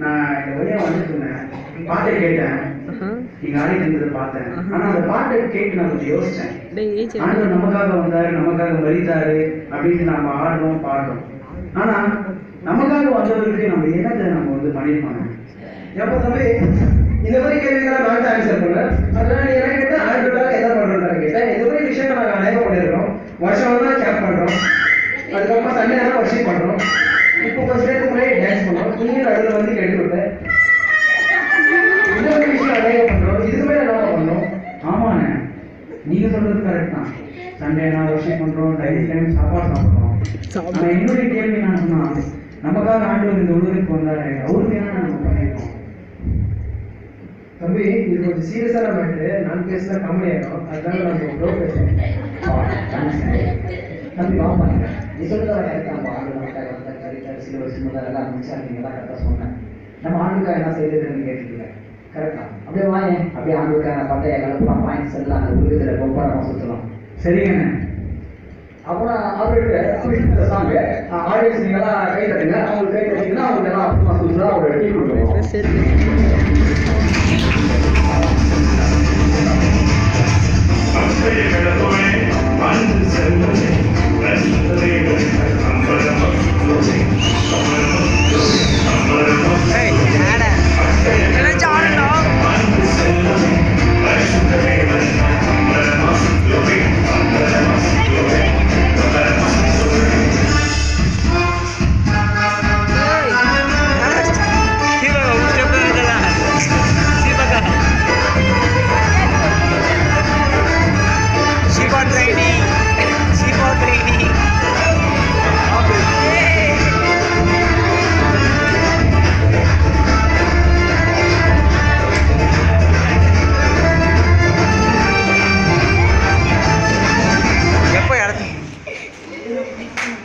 நான் இந்த வழியா வந்துட்டு இருந்தேன், பாட்டை கேட்டேன், நீங்க ஆடிட்டு இருந்ததை பார்த்தேன். ஆனா அந்த பாட்டை கேட்டு நான் கொஞ்சம் யோசிச்சேன். ஆண்டவர் நமக்காக வந்தாரு, நமக்காக மரித்தாரு அப்படின்னு நம்ம ஆடுறோம் பாடுறோம். ஆனா நமக்காக வந்தவருக்கு நம்ம என்னத்தை நம்ம வந்து பண்ணிருப்பாங்க? எப்ப தம்பி இந்த மாதிரி கேள்விகளாக நான் ஆன்சர் பண்ணேன். அதனால நீ என்ன கேட்டேன், ஆண்டவராக என்ன பண்றோம் கேட்டேன். இந்த மாதிரி விஷயத்தை நாங்கள் அநேகம் பண்ணிருக்கோம். வருஷம் தான் கேப் பண்றோம், அதுக்கப்புறமா சண்டே தான் வர்ஷிப் பண்றோம். இப்போ கொஞ்ச நேரத்துக்கு முன்னாடி டான்ஸ் பண்ணோம். நீங்க அதில் வந்து கேட்டுவிட்டேன். இன்னொரு விஷயம் அநேகம் பண்றோம். இதுக்கு மேல என்ன பண்ணோம்? ஆமாண்ணே, நீங்க சொல்றது கரெக்ட் தான். சண்டே நான் வர்ஷிப் பண்றோம், டைம் சாப்பாடு சாப்பிட்றோம். ஆனா என்னுடைய கேள்வி நான் சொன்னா, நமக்காக ஆண்டவர் இந்த உலகத்துக்கு வந்தாரு, அவருக்கு என்ன நம்ம பண்ணிருக்கோம்? தம்பி இது கொஞ்சம் சீரியஸான மேட்டு. நான் பேசுனா கம்மி ஆயிடும், அதனால நம்ம எவ்வளோ பேசுறோம். தம்பி வாங்க, நீ சொல்றத கரெக்டாக சிலவெல்லாம் நீங்களாம் கரெக்டாக சொன்னேன். நம்ம ஆண்டுக்காக என்ன செய்யறதுன்னு கேட்டுருக்கீங்க, கரெக்டா? அப்படியே வாங்க, அப்படியே ஆண்டுக்கான பண்டைய கலப்புலாம் பாயிண்ட்ஸ் எல்லாம் அந்த உலகத்தில் ரொம்ப நம்ம சுற்றலாம். சரிங்க. அப்புறம் அவருக்கு சாங்க ஆடியன்ஸ் நீங்களாம் கை தட்டுங்க. அவங்களுக்கு கை தட்டிங்கன்னா அவங்க எல்லாம் அப்புறமா சொல்லுறா அவரோட டீ கொடுத்துருவோம்.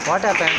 What happened?